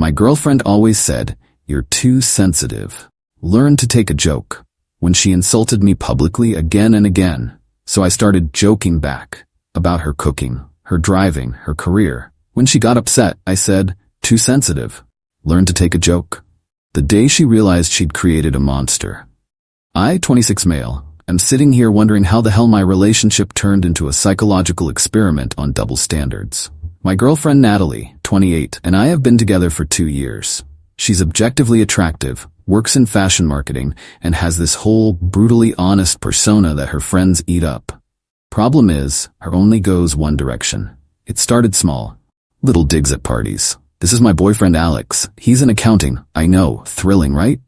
My girlfriend always said, "You're too sensitive. Learn to take a joke," when she insulted me publicly again and again. So I started joking back about her cooking, her driving, her career. When she got upset, I said, "Too sensitive. Learn to take a joke." The day she realized she'd created a monster. I, 26 male, am sitting here wondering how the hell my relationship turned into a psychological experiment on double standards. My girlfriend Natalie, 28, and I have been together for 2 years. She's objectively attractive, works in fashion marketing, and has this whole brutally honest persona that her friends eat up. Problem is, her only goes one direction. It started small. Little digs at parties. "This is my boyfriend Alex. He's in accounting. I know. Thrilling, right?"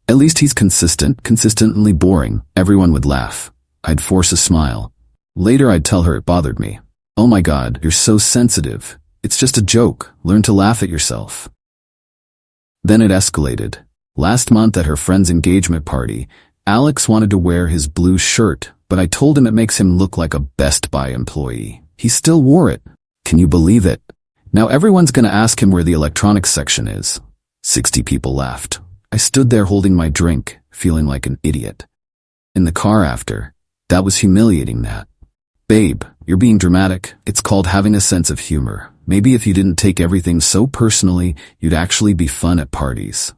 At least he's consistently boring. Everyone would laugh. I'd force a smile. Later I'd tell her it bothered me. "Oh my God, you're so sensitive. It's just a joke. Learn to laugh at yourself." Then it escalated. Last month at her friend's engagement party, Alex wanted to wear his blue shirt, but I told him it makes him look like a Best Buy employee. He still wore it. Can you believe it? Now everyone's gonna ask him where the electronics section is. 60 people laughed. I stood there holding my drink, feeling like an idiot. In the car after, that was humiliating, Nat. "Babe, you're being dramatic. It's called having a sense of humor. Maybe if you didn't take everything so personally, you'd actually be fun at parties."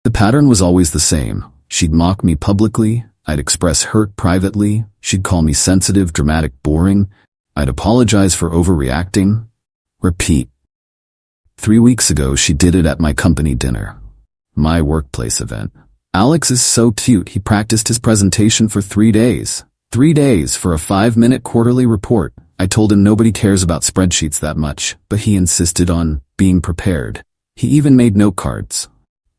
The pattern was always the same. She'd mock me publicly, I'd express hurt privately, she'd call me sensitive, dramatic, boring, I'd apologize for overreacting. Repeat. 3 weeks ago, she did it at my company dinner. My workplace event. Alex is so cute, he practiced his presentation for 3 days. 3 days for a 5-minute quarterly report. I told him nobody cares about spreadsheets that much, but he insisted on being prepared. He even made note cards.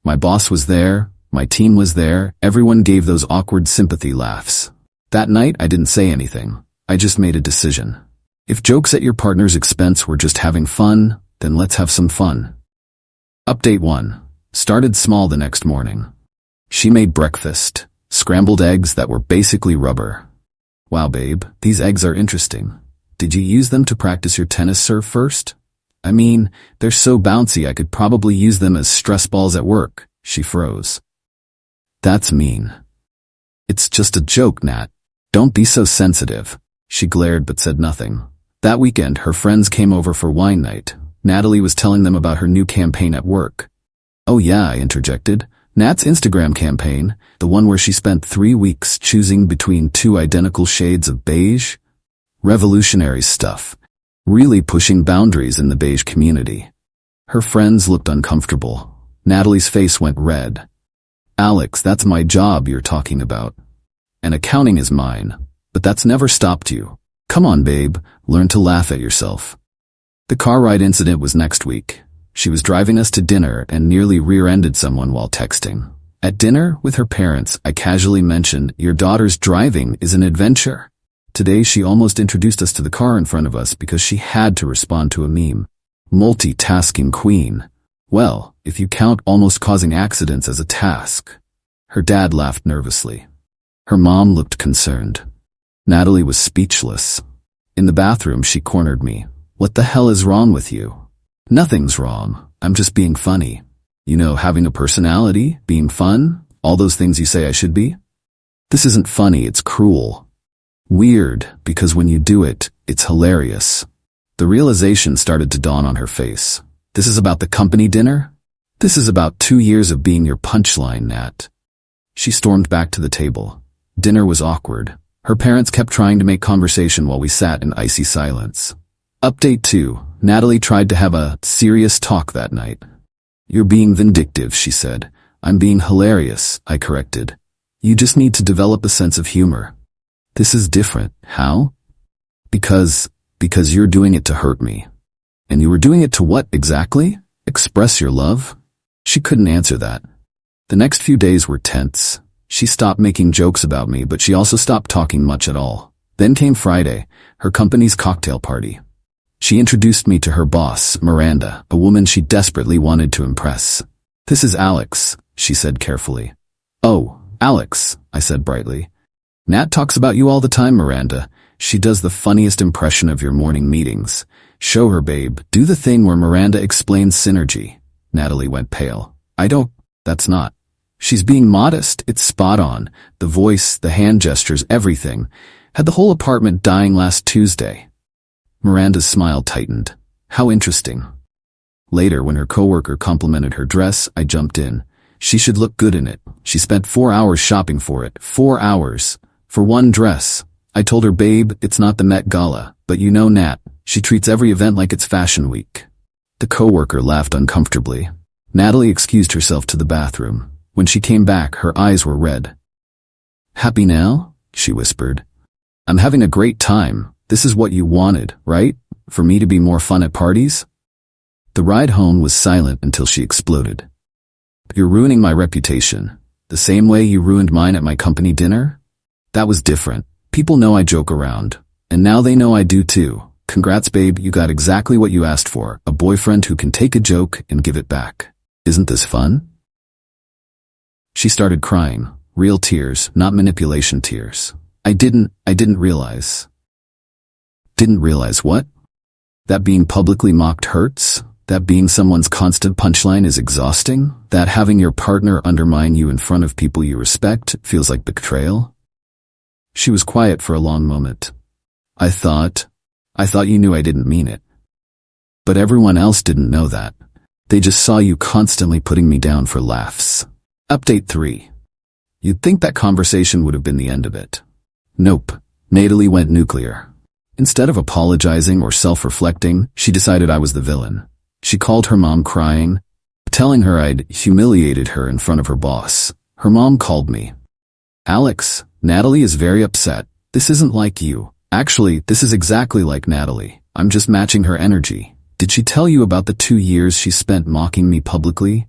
My boss was there, my team was there, everyone gave those awkward sympathy laughs. That night, I didn't say anything. I just made a decision. If jokes at your partner's expense were just having fun, then let's have some fun. Update 1. Started small the next morning. She made breakfast. Scrambled eggs that were basically rubber. "Wow, babe, these eggs are interesting. Did you use them to practice your tennis serve first? I mean, they're so bouncy I could probably use them as stress balls at work." She froze. "That's mean." "It's just a joke, Nat. Don't be so sensitive." She glared but said nothing. That weekend, her friends came over for wine night. Natalie was telling them about her new campaign at work. "Oh yeah," I interjected. "Nat's Instagram campaign, the one where she spent 3 weeks choosing between 2 identical shades of beige? Revolutionary stuff. Really pushing boundaries in the beige community." Her friends looked uncomfortable. Natalie's face went red. "Alex, that's my job you're talking about. And accounting is mine. But that's never stopped you. Come on, babe, learn to laugh at yourself." The car ride incident was next week. She was driving us to dinner and nearly rear-ended someone while texting. At dinner with her parents, I casually mentioned, "Your daughter's driving is an adventure." Today she almost introduced us to the car in front of us because she had to respond to a meme. Multitasking queen. Well, if you count almost causing accidents as a task. Her dad laughed nervously. Her mom looked concerned. Natalie was speechless. In the bathroom, she cornered me. "What the hell is wrong with you?" "Nothing's wrong. I'm just being funny. You know, having a personality, being fun, all those things you say I should be." "This isn't funny, it's cruel." "Weird, because when you do it, it's hilarious." The realization started to dawn on her face. This is about the company dinner? This is about 2 years of being your punchline, Nat. She stormed back to the table. Dinner was awkward. Her parents kept trying to make conversation while we sat in icy silence. Update 2. Natalie tried to have a serious talk that night. "You're being vindictive," she said. "I'm being hilarious," I corrected. "You just need to develop a sense of humor." "This is different." "How?" Because you're doing it to hurt me." "And you were doing it to what exactly? Express your love?" She couldn't answer that. The next few days were tense. She stopped making jokes about me, but she also stopped talking much at all. Then came Friday, her company's cocktail party. She introduced me to her boss, Miranda, a woman she desperately wanted to impress. "This is Alex," she said carefully. "Oh, Alex," I said brightly. "Nat talks about you all the time, Miranda. She does the funniest impression of your morning meetings. Show her, babe. Do the thing where Miranda explains synergy. Natalie went pale. That's not. She's being modest. It's spot on. The voice, the hand gestures, everything. Had the whole apartment dying last Tuesday. Miranda's smile tightened. How interesting. Later, when her coworker complimented her dress, I jumped in. She should look good in it. She spent 4 hours shopping for it. 4 hours. For one dress. I told her, babe, it's not the Met Gala, but you know Nat. She treats every event like it's Fashion Week. The coworker laughed uncomfortably. Natalie excused herself to the bathroom. When she came back, her eyes were red. Happy now? She whispered. I'm having a great time. This is what you wanted, right? For me to be more fun at parties? The ride home was silent until she exploded. You're ruining my reputation. The same way you ruined mine at my company dinner? That was different. People know I joke around. And now they know I do too. Congrats, babe, you got exactly what you asked for. A boyfriend who can take a joke and give it back. Isn't this fun? She started crying. Real tears, not manipulation tears. I didn't realize. Didn't realize what? That being publicly mocked hurts? That being someone's constant punchline is exhausting? That having your partner undermine you in front of people you respect feels like betrayal? She was quiet for a long moment. I thought you knew I didn't mean it. But everyone else didn't know that. They just saw you constantly putting me down for laughs. Update 3. You'd think that conversation would have been the end of it. Nope. Natalie went nuclear. Instead of apologizing or self-reflecting, she decided I was the villain. She called her mom crying, telling her I'd humiliated her in front of her boss. Her mom called me. Alex, Natalie is very upset. This isn't like you. Actually, this is exactly like Natalie. I'm just matching her energy. Did she tell you about the 2 years she spent mocking me publicly?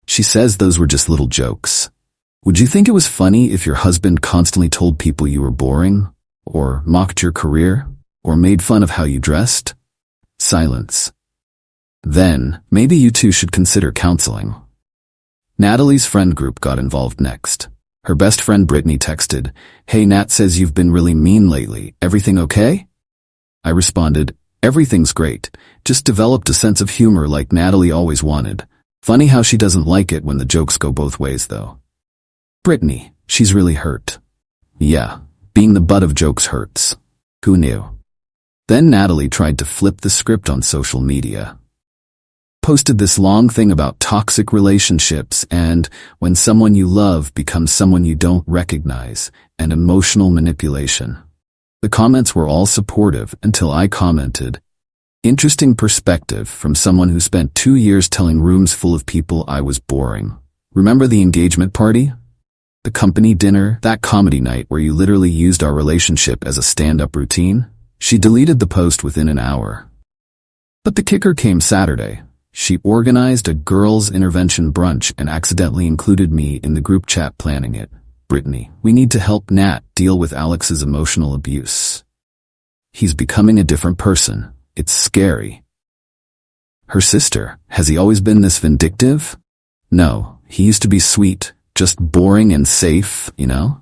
She says those were just little jokes. Would you think it was funny if your husband constantly told people you were boring? Or mocked your career? Or made fun of how you dressed? Silence. Then, maybe you two should consider counseling. Natalie's friend group got involved next. Her best friend Brittany texted, "Hey, Nat says you've been really mean lately. Everything okay?" I responded, "Everything's great. Just developed a sense of humor like Natalie always wanted. Funny how she doesn't like it when the jokes go both ways, though." Brittany, she's really hurt. Yeah, being the butt of jokes hurts. Who knew? Then Natalie tried to flip the script on social media. Posted this long thing about toxic relationships and when someone you love becomes someone you don't recognize, and emotional manipulation. The comments were all supportive until I commented, "Interesting perspective from someone who spent 2 years telling rooms full of people I was boring. Remember the engagement party? The company dinner, that comedy night where you literally used our relationship as a stand-up routine?" She deleted the post within an hour. But the kicker came Saturday. She organized a girls' intervention brunch and accidentally included me in the group chat planning it. "Brittany, we need to help Nat deal with Alex's emotional abuse. He's becoming a different person. It's scary." Her sister, has he always been this vindictive? No, he used to be sweet, just boring and safe, you know?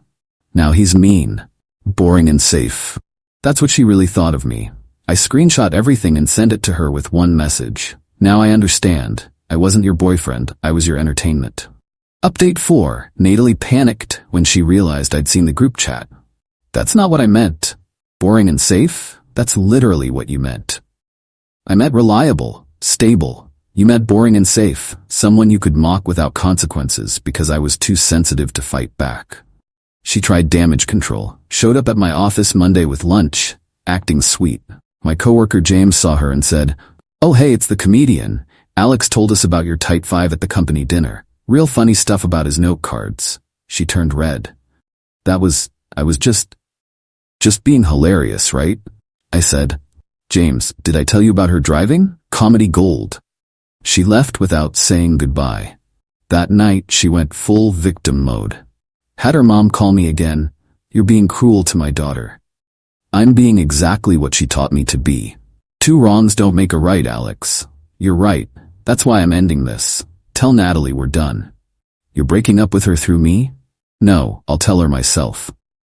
Now he's mean, boring and safe. That's what she really thought of me. I screenshot everything and sent it to her with one message. "Now I understand. I wasn't your boyfriend, I was your entertainment." Update 4. Natalie panicked when she realized I'd seen the group chat. "That's not what I meant. Boring and safe? That's literally what you meant. I meant reliable, stable. You meant boring and safe, someone you could mock without consequences because I was too sensitive to fight back." She tried damage control, showed up at my office Monday with lunch, acting sweet. My coworker James saw her and said, "Oh hey, it's the comedian. Alex told us about your tight five at the company dinner. Real funny stuff about his note cards." She turned red. I was just being hilarious, right? I said, "James, did I tell you about her driving? Comedy gold." She left without saying goodbye. That night, she went full victim mode. Had her mom call me again, "You're being cruel to my daughter." I'm being exactly what she taught me to be. 2 wrongs don't make a right, Alex. You're right. That's why I'm ending this. Tell Natalie we're done. You're breaking up with her through me? No, I'll tell her myself.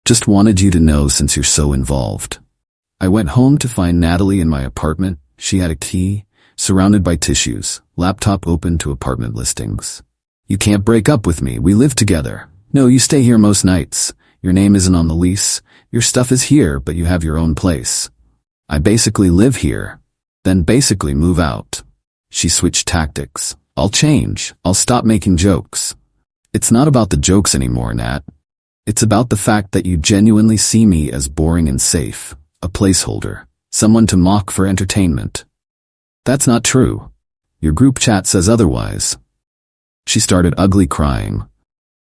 Just wanted you to know since you're so involved. I went home to find Natalie in my apartment, She had a key, surrounded by tissues, laptop open to apartment listings. You can't break up with me, we live together. No, you stay here most nights. Your name isn't on the lease. Your stuff is here, but you have your own place. I basically live here, then basically move out. She switched tactics. I'll change. I'll stop making jokes. It's not about the jokes anymore, Nat. It's about the fact that you genuinely see me as boring and safe, a placeholder, someone to mock for entertainment. That's not true. Your group chat says otherwise. She started ugly crying.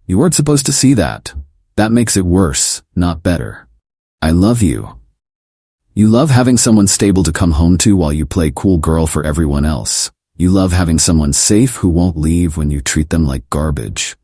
You weren't supposed to see that. That makes it worse, not better. I love you. You love having someone stable to come home to while you play cool girl for everyone else. You love having someone safe who won't leave when you treat them like garbage.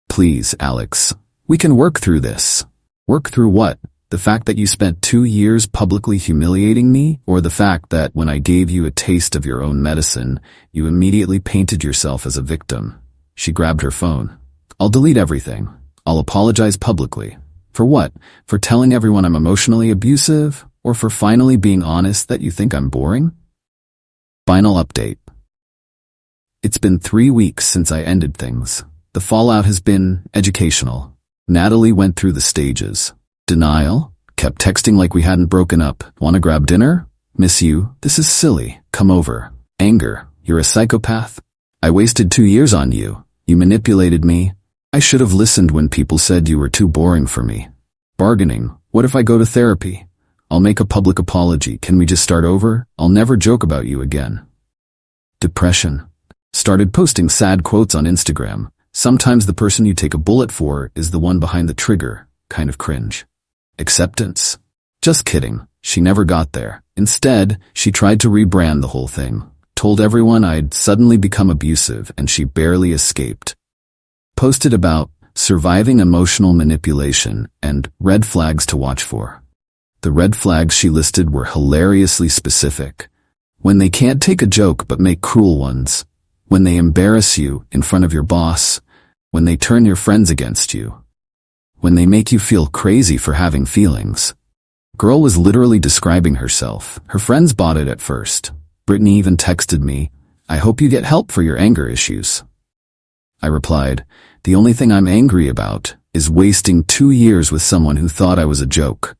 Please, Alex, we can work through this. Work through what? The fact that you spent 2 years publicly humiliating me, or the fact that when I gave you a taste of your own medicine, you immediately painted yourself as a victim? She grabbed her phone. I'll delete everything. I'll apologize publicly. For what? For telling everyone I'm emotionally abusive? Or for finally being honest that you think I'm boring? Final update. It's been 3 weeks since I ended things. The fallout has been educational. Natalie went through the stages. Denial, kept texting like we hadn't broken up. Wanna grab dinner? Miss you, this is silly, come over. Anger, you're a psychopath. I wasted 2 years on you. You manipulated me. I should have listened when people said you were too boring for me. Bargaining, what if I go to therapy? I'll make a public apology, can we just start over? I'll never joke about you again. Depression. Started posting sad quotes on Instagram. Sometimes the person you take a bullet for is the one behind the trigger. Kind of cringe. Acceptance. Just kidding. She never got there. Instead, she tried to rebrand the whole thing. Told everyone I'd suddenly become abusive and she barely escaped. Posted about surviving emotional manipulation and red flags to watch for. The red flags she listed were hilariously specific. When they can't take a joke but make cruel ones. When they embarrass you in front of your boss. When they turn your friends against you. When they make you feel crazy for having feelings. Girl was literally describing herself. Her friends bought it at first. Brittany even texted me, I hope you get help for your anger issues. I replied, the only thing I'm angry about is wasting 2 years with someone who thought I was a joke.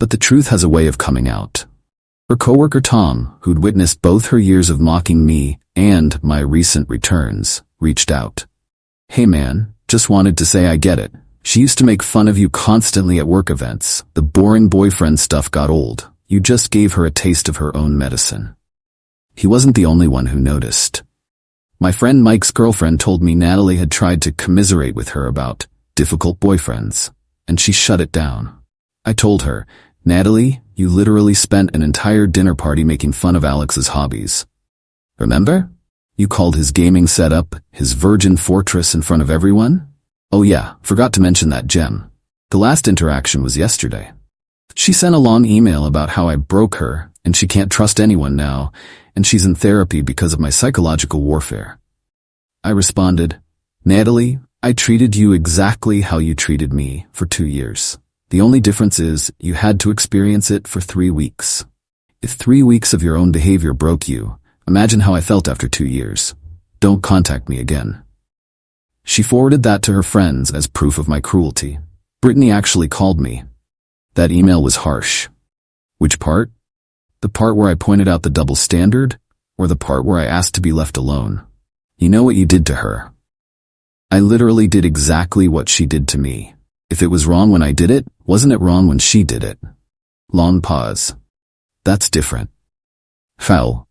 But the truth has a way of coming out. Her coworker Tom, who'd witnessed both her years of mocking me and my recent returns, reached out. Hey man, just wanted to say I get it. She used to make fun of you constantly at work events. The boring boyfriend stuff got old. You just gave her a taste of her own medicine. He wasn't the only one who noticed. My friend Mike's girlfriend told me Natalie had tried to commiserate with her about difficult boyfriends, and she shut it down. I told her, Natalie, you literally spent an entire dinner party making fun of Alex's hobbies. Remember? You called his gaming setup his virgin fortress in front of everyone? Oh yeah, forgot to mention that gem. The last interaction was yesterday. She sent a long email about how I broke her, and she can't trust anyone now, and she's in therapy because of my psychological warfare. I responded, Natalie, I treated you exactly how you treated me for 2 years. The only difference is you had to experience it for 3 weeks. If 3 weeks of your own behavior broke you, imagine how I felt after 2 years. Don't contact me again. She forwarded that to her friends as proof of my cruelty. Brittany actually called me. That email was harsh. Which part? The part where I pointed out the double standard, or the part where I asked to be left alone? You know what you did to her. I literally did exactly what she did to me. If it was wrong when I did it, wasn't it wrong when she did it? Long pause. That's different. Foul.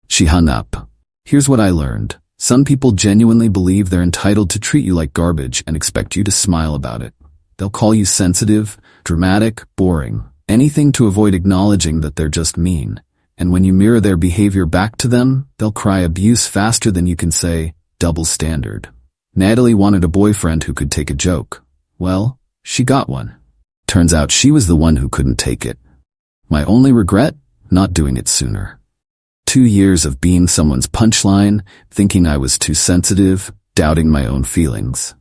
She hung up. Here's what I learned. Some people genuinely believe they're entitled to treat you like garbage and expect you to smile about it. They'll call you sensitive, dramatic, boring, anything to avoid acknowledging that they're just mean. And when you mirror their behavior back to them, they'll cry abuse faster than you can say, double standard. Natalie wanted a boyfriend who could take a joke. Well, she got one. Turns out she was the one who couldn't take it. My only regret? Not doing it sooner. 2 years of being someone's punchline, thinking I was too sensitive, doubting my own feelings.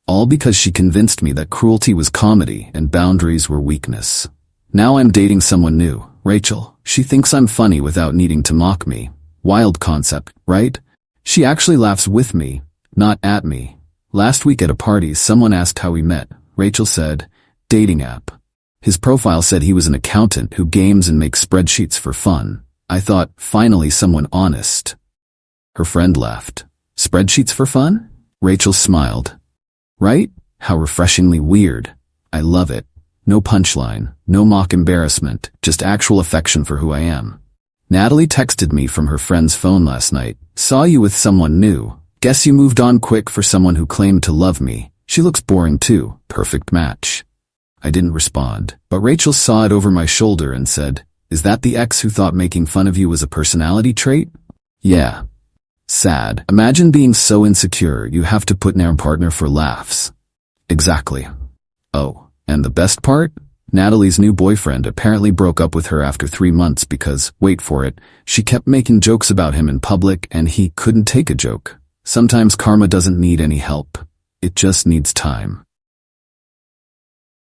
All because she convinced me that cruelty was comedy and boundaries were weakness. Now I'm dating someone new, Rachel, she thinks I'm funny without needing to mock me. Wild concept, right? She actually laughs with me, not at me. Last week at a party, someone asked how we met. Rachel said, dating app. His profile said he was an accountant who games and makes spreadsheets for fun. I thought, finally someone honest. Her friend laughed. Spreadsheets for fun? Rachel smiled. Right? How refreshingly weird. I love it. No punchline, no mock embarrassment, just actual affection for who I am. Natalie texted me from her friend's phone last night. Saw you with someone new. Guess you moved on quick for someone who claimed to love me. She looks boring too. Perfect match. I didn't respond, but Rachel saw it over my shoulder and said, is that the ex who thought making fun of you was a personality trait? Yeah. Sad. Imagine being so insecure you have to put down partner for laughs. Exactly. Oh, and the best part? Natalie's new boyfriend apparently broke up with her after 3 months because, wait for it, she kept making jokes about him in public and he couldn't take a joke. Sometimes karma doesn't need any help. It just needs time.